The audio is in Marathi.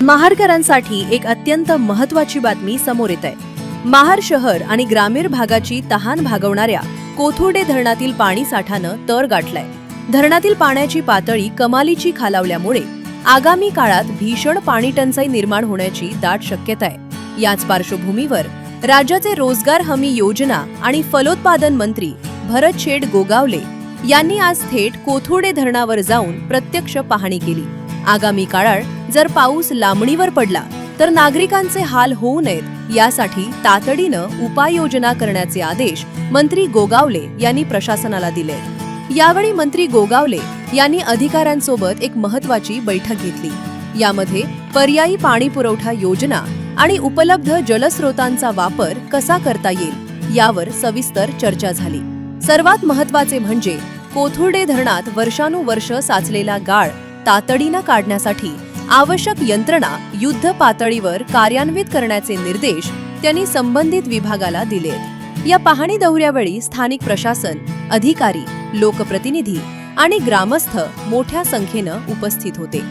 महारकरांसाठी एक अत्यंत महत्त्वाची बातमी समोर येत आहे। महार शहर आणि ग्रामीण भागाची तहान भागवणाऱ्या कोथुर्डे धरणातील पाणी साठानं तर गाठलाय। धरणातील पाण्याची पातळी कमालीची खालावल्यामुळे आगामी काळात भीषण पाणी टंचाई निर्माण होण्याची दाट शक्यता आहे। याच पार्श्वभूमीवर राज्याचे रोजगार हमी योजना आणि फलोत्पादन मंत्री भरत शेठ गोगावले यांनी आज थेट कोथुर्डे धरणावर जाऊन प्रत्यक्ष पाहणी केली। आगामी काळात जर पाऊस लांबणीवर पडला तर नागरिकांचे हाल होऊ नयेत यासाठी तातडीनं उपाययोजना करण्याचे आदेश मंत्री गोगावले यांनी प्रशासनाला दिले। यावेळी मंत्री गोगावले यांनी अधिकाऱ्यांसोबत एक महत्त्वाची बैठक घेतली। यामध्ये पर्यायी पाणी पुरवठा योजना आणि उपलब्ध जलस्रोतांचा वापर कसा करता येईल यावर सविस्तर चर्चा झाली। सर्वात महत्त्वाचे म्हणजे कोथुर्डे धरणात वर्षानुवर्ष साचलेला गाळ तातडीनं काढण्यासाठी आवश्यक यंत्रणा युद्ध पातळीवर कार्यान्वित करण्याचे निर्देश त्यांनी संबंधित विभागाला दिले। या पाहणी दौऱ्यावेळी स्थानिक प्रशासन, अधिकारी, लोकप्रतिनिधी आणि ग्रामस्थ मोठ्या संख्येनं उपस्थित होते।